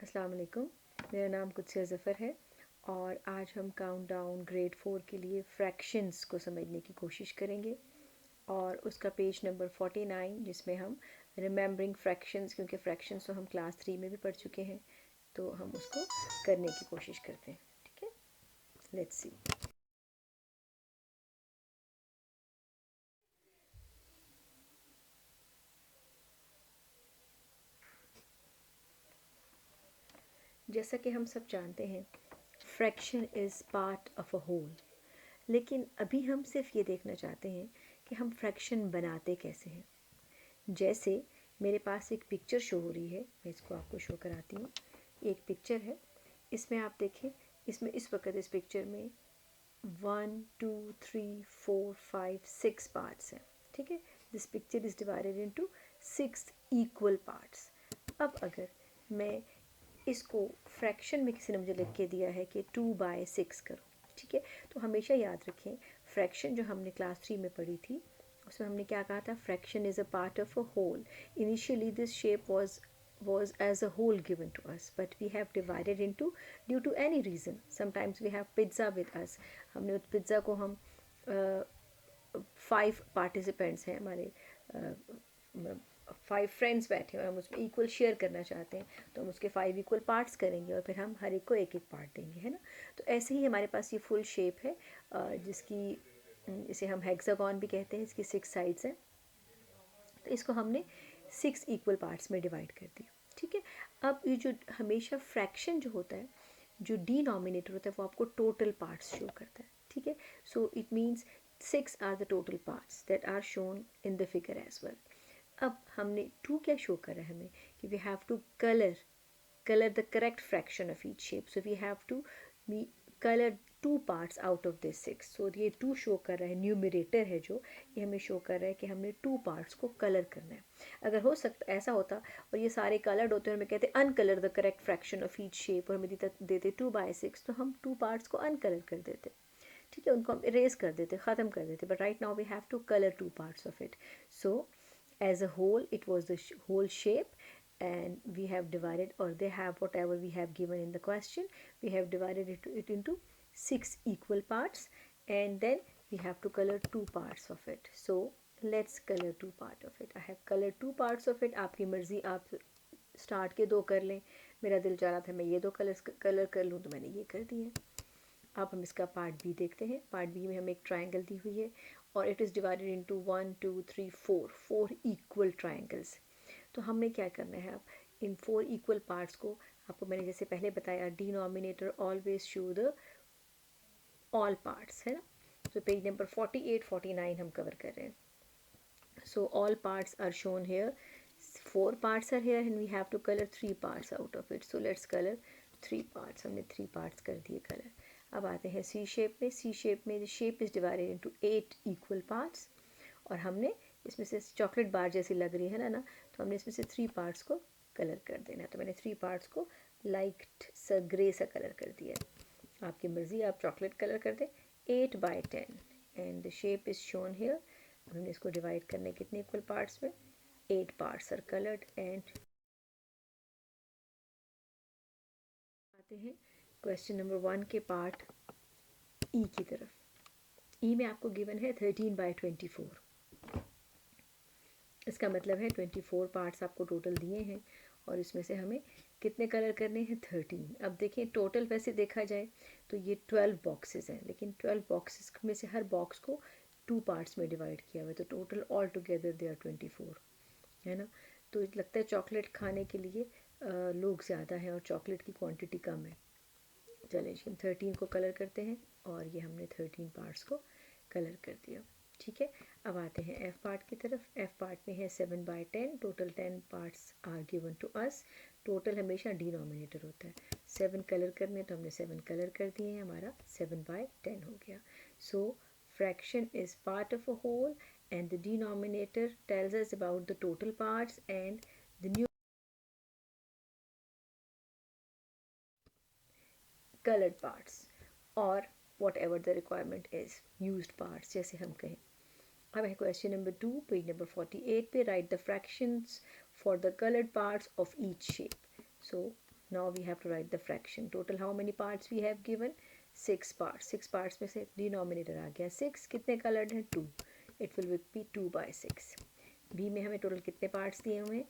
अस्सलाम वालेकुम। मेरा नाम कुदसिया ज़फ़र है और आज हम काउंटडाउन ग्रेड 4 के लिए फ्रैक्शंस को समझने की कोशिश करेंगे और उसका पेज नंबर 49 जिसमें हम रिमेंबरिंग फ्रैक्शंस, क्योंकि फ्रैक्शंस तो हम क्लास 3 में भी पढ़ चुके हैं, तो हम उसको करने की कोशिश करते हैं। ठीक है, लेट्स सी। जैसा कि हम सब जानते हैं, fraction is part of a whole, लेकिन अभी हम सिर्फ ये देखना चाहते हैं कि हम फ्रैक्शन बनाते कैसे हैं। जैसे मेरे पास एक पिक्चर शो हो रही है, मैं इसको आपको शो कराती हूँ। एक पिक्चर है, इसमें आप देखें, इसमें इस वक्त इस पिक्चर में 1 2 3 4 5 6 पार्ट्स हैं। ठीक है, this picture is divided into 6 equal parts. अब अगर मैं इसको फ्रैक्शन में किसी ने मुझे लिख के दिया है कि 2/6 करो, ठीक है, तो हमेशा याद रखें फ्रैक्शन जो हमने क्लास 3 में पढ़ी थी उसमें हमने क्या कहा था, fraction is a part of a whole. Initially this shape was as a whole given to us, but we have divided into due to any reason. Sometimes we have pizza with us. हमने उस pizza को हम 5 participants हैं हमारे, 5 friends बैठे हुए, हम उसमें इक्वल शेयर करना चाहते हैं, तो हम उसके 5 इक्वल पार्ट्स करेंगे और फिर हम हर एक को एक एक पार्ट देंगे, है ना। तो ऐसे ही हमारे पास ये फुल शेप है, जिसकी इसे हम हेक्सागॉन भी कहते हैं, इसकी 6 साइड्स हैं। तो इसको हमने 6 इक्वल पार्ट्स में डिवाइड कर दिया। ठीक है, अब ये जो हमेशा फ्रैक्शन जो होता है, जो डिनोमिनेटर होता है, वो आपको टोटल पार्ट्स शो करता है। ठीक है, so it means 6 are the total parts that are shown in the figure as well. अब हमने 2 क्या शो कर रहा है हमें, कि we have to color the correct fraction of each shape, so we have to color 2 parts out of this 6. so ये 2 show कर रहा है, न्यूमरेटर है जो, ये हमें शो कर रहा है कि हमने 2 पार्ट्स को कलर करना है। अगर हो सकता ऐसा होता और ये सारे कलर्ड होते हैं, हमें कहते uncolour the correct fraction of each shape, और हमें देते 2/6, तो हम 2 पार्ट्स को अनकलर कर देते। ठीक है, उनको हम इरेज कर देते, ख़त्म कर देते, but right now we have to colour 2 parts of it. So as a whole it was the whole shape, and we have divided, or they have, whatever we have given in the question, we have divided it into 6 equal parts, and then we have to color 2 parts of it. So let's color 2 parts of it. I have colored 2 parts of it. आपकी मर्ज़ी, आप start के 2 कर लें, मेरा दिल चाह रहा था मैं ये 2 कलर कर लूँ, तो मैंने ये कर दिए। अब हम इसका पार्ट बी देखते हैं। पार्ट बी में हमें एक ट्राइंगल दी हुई है और it is divided into 1 2 3 4 equal triangles. तो हमने क्या करना है, अब इन 4 इक्वल पार्ट्स को, आपको मैंने जैसे पहले बताया, denominator always show the all parts, है ना। तो पेज नंबर 48 49 हम कवर कर रहे हैं। so all parts are shown here, 4 parts are here, and we have to color 3 parts out of it. so let's color 3 parts. हमने 3 parts कर दिए कलर। अब आते हैं सी शेप में। सी शेप में the shape is divided into 8 equal parts, और हमने इसमें से चॉकलेट बार जैसी लग रही है ना, तो हमने इसमें से 3 पार्ट्स को कलर कर देना। तो मैंने 3 पार्ट्स को लाइट सा ग्रे सा कलर कर दिया। आपकी मर्ज़ी, आप चॉकलेट कलर कर दें। 8/10 and the shape is shown here. हमने इसको डिवाइड करने कितने इक्वल पार्ट्स में, 8 पार्ट्स आर कलर्ड। एंड आते हैं क्वेश्चन नंबर 1 के पार्ट ई की तरफ। ई में आपको गिवन है 13/24। इसका मतलब है 24 पार्ट्स आपको टोटल दिए हैं और इसमें से हमें कितने कलर करने हैं, 13। अब देखें, टोटल वैसे देखा जाए तो ये 12 बॉक्सेस हैं, लेकिन 12 बॉक्सेस में से हर बॉक्स को 2 पार्ट्स में डिवाइड किया हुआ है, तो total all together they are 24, है ना। तो लगता है चॉकलेट खाने के लिए लोग ज़्यादा हैं और चॉकलेट की क्वांटिटी कम है। चलें जी, हम 13 को कलर करते हैं और ये हमने 13 पार्ट्स को कलर कर दिया। ठीक है, अब आते हैं एफ़ पार्ट की तरफ। एफ़ पार्ट में है 7/10, total 10 parts are given to us. Total हमेशा डिनोमिनेटर होता है, 7 कलर करने, तो हमने 7 कलर कर दिए हैं, हमारा 7/10 हो गया। So fraction is part of a whole and the denominator tells us about the total parts, and the new colored parts or whatever the requirement is, used parts जैसे हम कहें। अब है क्वेश्चन नंबर 2, पेज नंबर 48 पे, right the fractions for the coloured parts of each shape. So Now we have to write the fraction. Total how many parts we have given? 6 parts. 6 parts में से denominator आ गया 6. कितने coloured हैं? 2. It will be 2/6. B में हमें total कितने parts दिए हुए हैं?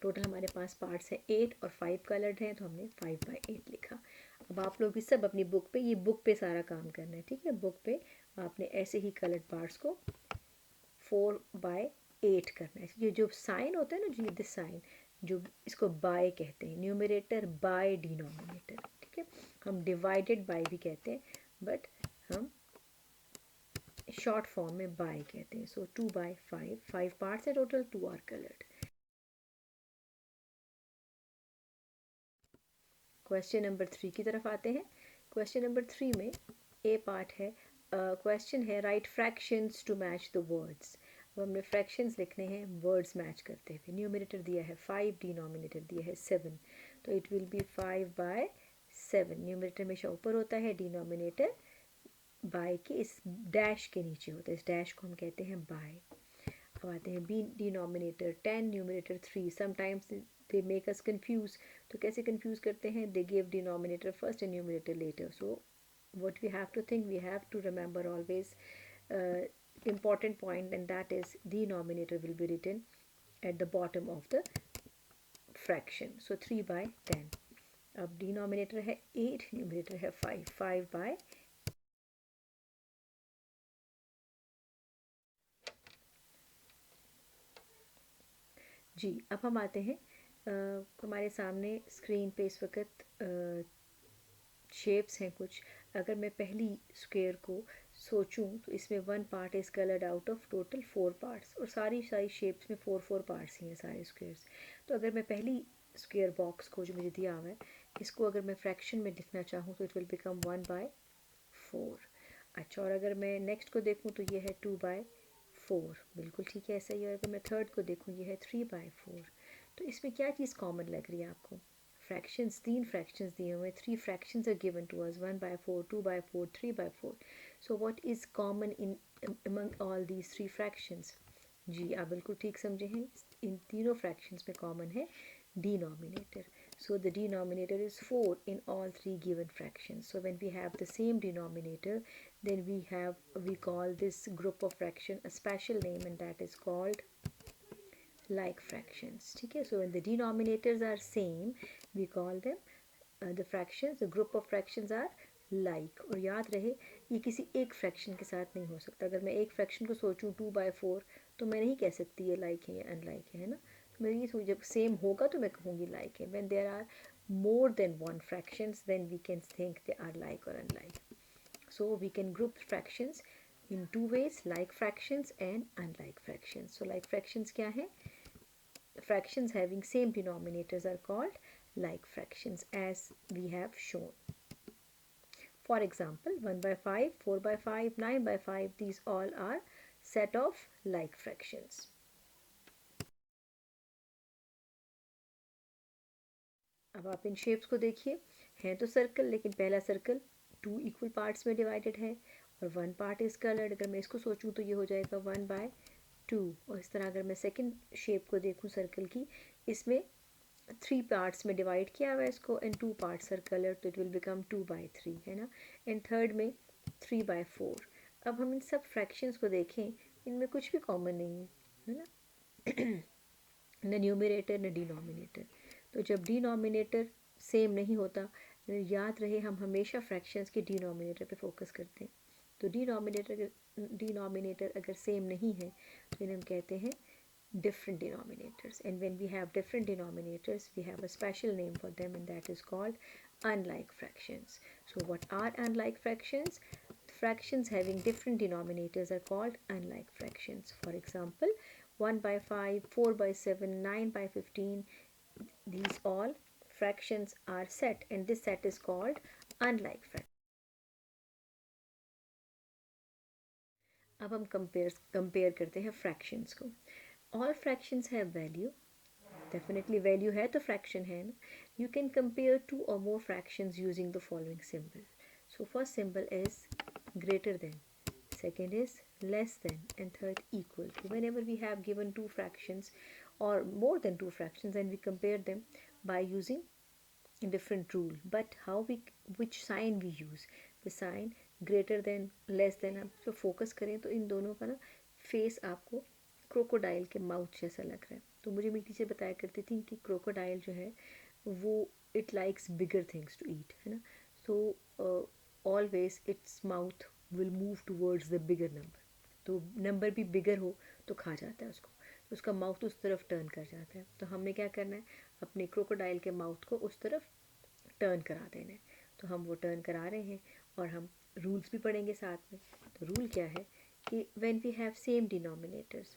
टोटल हमारे पास पार्ट्स हैं 8 और 5 कलर्ड हैं, तो हमने 5/8 लिखा. अब आप लोग भी सब अपनी बुक पे, ये बुक पे सारा काम करना है, ठीक है. बुक पे आपने ऐसे ही कलर्ड पार्ट्स को 4/8 करना है. ये जो साइन होता है ना, जो दिस साइन, जो इसको बाय कहते हैं, न्यूमरेटर बाय डिनोमिनेटर, ठीक है. हम डिवाइडेड बाय भी कहते हैं, बट हम शॉर्ट फॉर्म में बाय कहते हैं. सो 2/5. 5 पार्ट्स है total, 2 are coloured. Question number 3 की तरफ आते हैं. क्वेश्चन नंबर 3 में ए पार्ट है. क्वेश्चन है write fractions to match the words. अब हमने फ्रैक्शंस लिखने हैं वर्ड्स मैच करते हुए. न्यूमरेटर दिया है 5, डिनोमिनेटर दिया है 7, तो इट विल बी 5/7. न्यूमरेटर हमेशा ऊपर होता है, डिनोमिनेटर बाय के इस डैश के नीचे होता है. इस डैश को हम कहते हैं बाय. अब आते हैं B denominator 10, numerator 3. Sometimes they make us confuse. तो कैसे कंफ्यूज करते हैं? They give denominator first and numerator later. So what we have to think, we have to remember always important point, and that is denominator will be written at the bottom of the fraction. So 3/10. अब denominator है 8, numerator है 5. 5/. जी, अब हम आते हैं हमारे सामने screen पे इस वक्त शेप्स हैं कुछ. अगर मैं पहली स्क्वायर को सोचूं तो इसमें 1 part is coloured out of total 4 parts, और सारी शेप्स में 4 पार्ट्स ही हैं सारे स्क्वायर्स. तो अगर मैं पहली स्क्वायर बॉक्स को जो मुझे दिया हुआ है, इसको अगर मैं फ्रैक्शन में लिखना चाहूँ तो इट विल बिकम 1/4. अच्छा, और अगर मैं नेक्स्ट को देखूँ तो ये है 2/4. बिल्कुल ठीक है, ऐसा ही. और अगर मैं थर्ड को देखूँ, ये है 3/4. तो इसमें क्या चीज़ कॉमन लग रही है आपको? फ्रैक्शंस, 3 फ्रैक्शंस दिए हुए हैं. 3 fractions are given to us, 1/4, 2/4, 3/4. So what is common in among all these 3 fractions? जी, आप बिल्कुल ठीक समझे हैं. इन तीनों फ्रैक्शंस में कॉमन है denominator. So the denominator is 4 in all 3 given fractions. So when we have the same denominator, then we call this group of fraction a special name, and that is called like fractions. ठीक है. So when the denominators are same, we call them the fractions, the group of fractions are like. और याद रहे, ये किसी एक fraction के साथ नहीं हो सकता. अगर मैं एक फ्रैक्शन को सोचूं 2/4, तो मैं नहीं कह सकती ये लाइक है या अनलाइक है ना. तो मैं ये सोच, जब सेम होगा तो मैं कहूँगी लाइक है. When there are more than 1 fractions, then we can think they are like or unlike. So we can group fractions in 2 ways, like fractions and unlike fractions. So like fractions क्या है? Fractions having same denominators are called like fractions, as we have shown. For example, 1/5, 4/5, 9/5, these all are set of like fractions. अब आप इन shapes को देखिए. हैं तो circle, लेकिन पहला सर्कल 2 इक्वल पार्ट्स में डिवाइडेड है और 1 पार्ट इज कलर्ड. अगर मैं इसको सोचूं तो ये हो जाएगा 1/2. और इस तरह अगर मैं सेकंड शेप को देखूं सर्कल की, इसमें 3 पार्ट्स में डिवाइड किया हुआ है इसको, एंड 2 पार्ट्स आर कलर्ड, तो इट विल बिकम 2/3, है ना. एंड थर्ड में 3/4. अब हम इन सब फ्रैक्शंस को देखें, इनमें कुछ भी कॉमन नहीं है ना. न न्यूमरेटर न डिनोमिनेटर. तो जब डिनोमिनेटर सेम नहीं होता, याद रहे हम हमेशा फ्रैक्शंस के डिनोमिनेटर पे फोकस करते हैं. तो डिनोमिनेटर अगर सेम नहीं है तो इन्हें हम कहते हैं different denominators. And when we have different denominators, we have a special name for them, and that is called unlike fractions. So what are unlike fractions? Fractions having different denominators are called unlike fractions. For example, 1/5, 4/7, 9/15, these all fractions are set, and this set is called unlike fraction. अब हम compare करते हैं fractions को. All fractions have value. Definitely value है तो fraction है ना. You can compare 2 or more fractions using the following symbol. So first symbol is greater than, second is less than, and third equal to. Whenever we have given two fractions or more than two fractions and we compare them by using a different rule, but how we, which sign we use, the sign greater than less than, आप जो focus करें तो इन दोनों का ना face आपको crocodile के mouth जैसा लग रहा है. तो मुझे मेरी टीचर बताया करती थी कि क्रोकोडाइल जो है वो it likes bigger things to eat, है ना. So always its mouth will move towards the bigger number. तो नंबर भी बिगर हो तो खा जाता है उसको, तो उसका माउथ उस तरफ टर्न कर जाता है. तो हमें क्या करना है, अपने क्रोकोडाइल के माउथ को उस तरफ टर्न करा देना है. तो हम वो टर्न करा रहे हैं और हम रूल्स भी पढ़ेंगे साथ में. तो रूल क्या है कि when we have same denominators,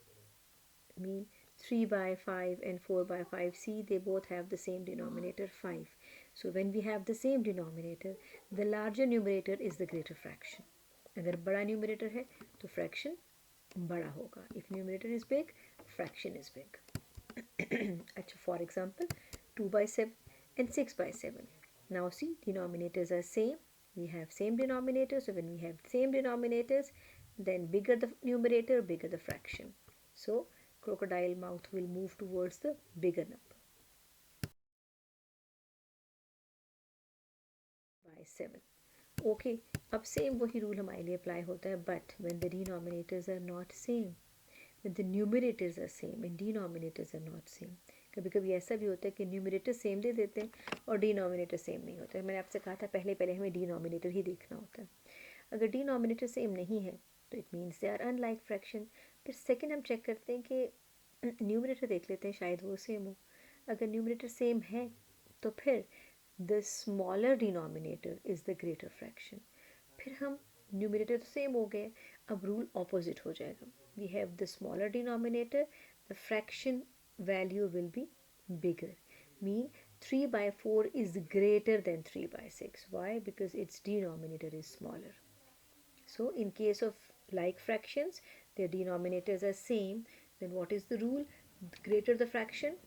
mean 3 by 5 and 4 by 5, see they both have the same denominator 5. So when we have the same denominator, the larger numerator is the greater fraction. अगर बड़ा numerator है तो fraction बड़ा होगा. If numerator is big, fraction is big. अच्छा, for example 2 by 7 and 6 by 7. Now see, denominators are same, we have same denominators. So when we have same denominators, then bigger the numerator, bigger the fraction. So crocodile mouth will move towards the bigger number by 7. Okay, अब same वही rule हमारे लिए apply होता है, but when the denominators are not same, when the numerators are same and denominators are not same. कभी कभी ऐसा भी होता है कि न्यूमरेटर सेम दे देते हैं और डिनोमिनेटर सेम नहीं होता है. मैंने आपसे कहा था पहले पहले हमें डिनोमिनेटर ही देखना होता है. अगर डिनोमिनेटर सेम नहीं है तो it means they are unlike fraction. फिर सेकंड हम चेक करते हैं कि न्यूमरेटर देख लेते हैं, शायद वो सेम हो. अगर न्यूमरेटर सेम है तो फिर the smaller denominator is the greater fraction. फिर हम न्यूमरेटर तो सेम हो गए, अब रूल ऑपोजिट हो जाएगा. We have the smaller denominator, the fraction value will be bigger. Mean 3 by 4 is greater than 3 by 6. Why? Because its denominator is smaller. So in case of like fractions, their denominators are same, then what is the rule? Greater the fraction,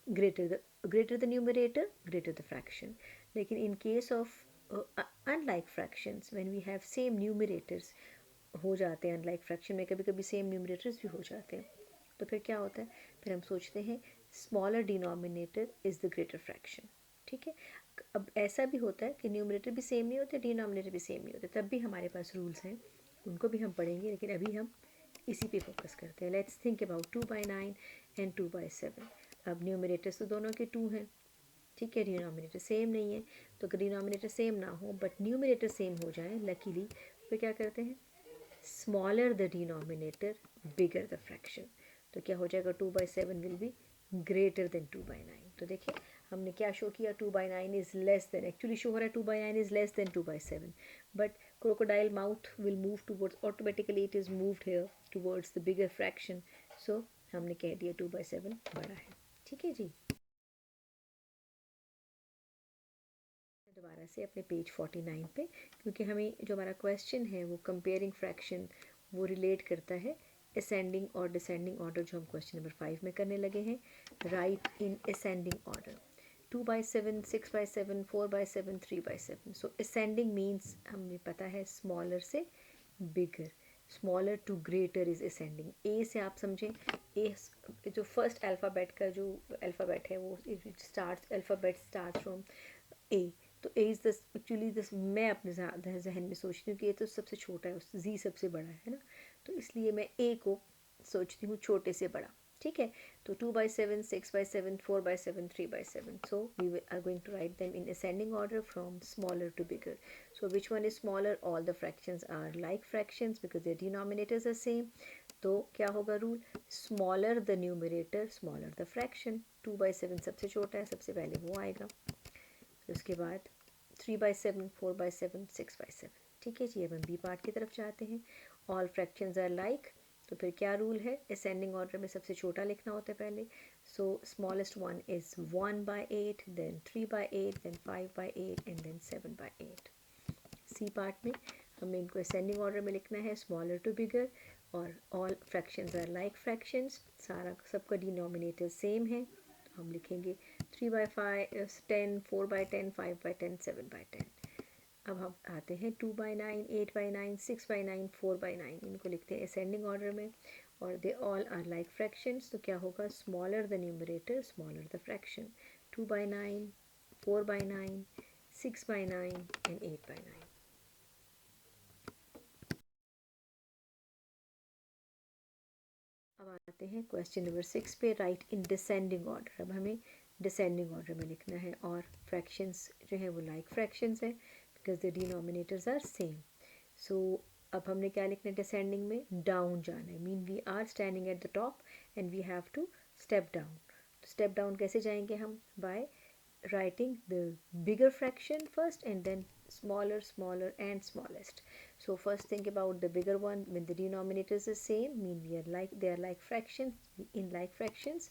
greater the numerator, greater the fraction. लेकिन in case of unlike fractions, when we have same numerators, हो जाते हैं unlike fraction में कभी कभी same numerators भी हो जाते हैं. तो फिर क्या होता है, फिर हम सोचते हैं smaller denominator is the greater fraction. ठीक है. अब ऐसा भी होता है कि न्यूमरेटर भी सेम नहीं होते, डिनोमिनेटर भी सेम नहीं होते, तब भी हमारे पास रूल्स हैं, उनको भी हम पढ़ेंगे. लेकिन अभी हम इसी पे फोकस करते हैं. Let's think about 2 by 9 and 2 by 7. अब न्यूमरेटर्स तो दोनों के 2 हैं, ठीक है, डिनोमिनेटर सेम नहीं है. तो अगर डिनोमिनेटर सेम ना हो बट न्यूमरेटर सेम हो जाए लकीली, तो क्या करते हैं, smaller the denominator bigger the fraction. तो क्या हो जाएगा, 2 by 7 will be greater than 2 by 9. तो देखिए हमने क्या शो किया, 2 by 9 is less than, actually show हो रहा है 2 by 9 is less than 2 by 7, but crocodile mouth will move towards, automatically it is moved here towards the bigger fraction. So हमने कह दिया 2 by 7 बड़ा है. ठीक है जी. दोबारा से अपने पेज 49 पे, क्योंकि हमें जो हमारा क्वेश्चन है वो कंपेयरिंग फ्रैक्शन वो रिलेट करता है असेंडिंग और डिसेंडिंग ऑर्डर, जो हम क्वेश्चन नंबर 5 में करने लगे हैं. Right in ascending order 2 by 7, 6 by 7, 4 by 7, 3 by 7. So ascending means हमें पता है स्मॉलर से bigger, smaller to greater is ascending. ए से आप समझें, ए जो फर्स्ट अल्फ़ाबेट का जो अल्फ़ाबेट है वो स्टार्ट, अल्फ़ाबेट स्टार्ट फ्रॉम ए. तो A is the actually this, मैं अपने जहन में सोचती हूँ कि ये तो सबसे छोटा है, जी सबसे बड़ा है ना, तो इसलिए मैं ए को सोचती हूँ छोटे से बड़ा. ठीक है. तो 2 by 7, 6 by 7, 4 by 7, 3 by 7. So we are going to write them in ascending order from smaller to bigger. So which one is smaller? All the fractions are like fractions because their denominators are same. तो क्या होगा rule, smaller the numerator smaller the fraction. 2 by 7 सबसे छोटा है, सबसे पहले वो आएगा. उसके बाद 3 by 7, 4 by 7, 6 by 7. ठीक है जी. अब हम बी पार्ट की तरफ जाते हैं. All fractions are like. तो फिर क्या रूल है, असेंडिंग ऑर्डर में सबसे छोटा लिखना होता है पहले. So smallest one is 1 by 8, then 3 by 8, then 5 by 8 and then 7 by 8. C part में हमें इनको असेंडिंग ऑर्डर में लिखना है, स्मॉलर टू बिगर, और all fractions are like fractions, सारा सबका डिनोमिनेटर सेम है. तो हम लिखेंगे 3 by 5, 10, 4 by 10, 5 by 10, 7 by 10. अब हम आते हैं 2/9, 8/9, 6/9, 4/9, इनको लिखते हैं असेंडिंग ऑर्डर में और they all are like fractions. तो क्या होगा, smaller the numerator smaller the fraction. 2/9, 4/9, 6/9 and 8/9। अब आते हैं क्वेश्चन नंबर 6 पे, राइट इन डिसेंडिंग ऑर्डर। अब हमें डिसेंडिंग ऑर्डर में लिखना है और फ्रैक्शंस जो है वो लाइक फ्रैक्शंस है because the denominators are same. So अब हमने क्या लिखना है डिसेंडिंग में, डाउन जाना है, mean we are standing at the top and we have to step down. तो स्टेप डाउन कैसे जाएंगे हम, by writing the bigger fraction first and then smaller, smaller and smallest. So first think about the bigger one. When the denominator is the same, mean they are like fractions. In like fractions,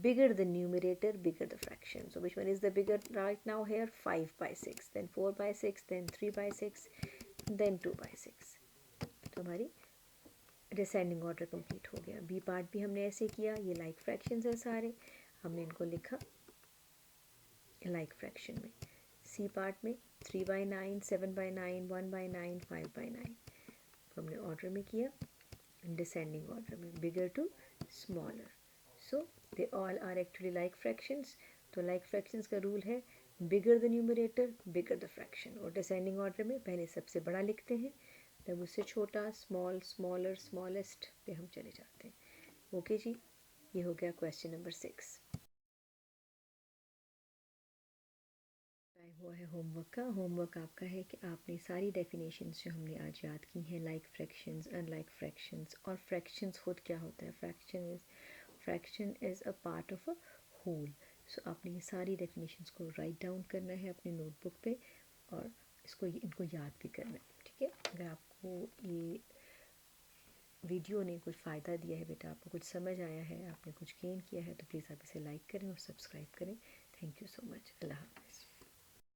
bigger the numerator, bigger the fraction. So which one is the bigger right now here? 5/6, then 4/6, then 3/6, then 2/6. तो हमारी descending order complete हो गया। B part भी हमने ऐसे किया, ये like fractions है सारे, हमने इनको लिखा लाइक फ्रैक्शन में। सी पार्ट में 3/9, 7/9, 1/9, 5/9 हमने ऑर्डर में किया, डिसेंडिंग ऑर्डर में, bigger to smaller. So they all are actually like fractions. तो लाइक फ्रैक्शंस का रूल है bigger the numerator bigger the fraction, और डिसेंडिंग ऑर्डर में पहले सबसे बड़ा लिखते हैं, तब उससे छोटा, स्मॉल, स्मॉलर, स्मॉलेस्ट पे हम चले जाते हैं। ओके जी, ये हो गया क्वेश्चन नंबर 6। टाइम हुआ है होमवर्क का। होमवर्क आपका है कि आपने सारी डेफिनेशंस जो हमने आज याद की हैं, लाइक फ्रैक्शंस, अनलाइक फ्रैक्शंस, और फ्रैक्शंस खुद क्या होता है, fraction is a part of a whole. So आपने ये सारी डेफिनेशंस को राइट डाउन करना है अपनी नोटबुक पे और इनको याद भी करना है, ठीक है। अगर आपको ये वीडियो ने कुछ फ़ायदा दिया है बेटा, आपको कुछ समझ आया है, आपने कुछ गेन किया है, तो प्लीज़ आप इसे लाइक करें और सब्सक्राइब करें। Thank you so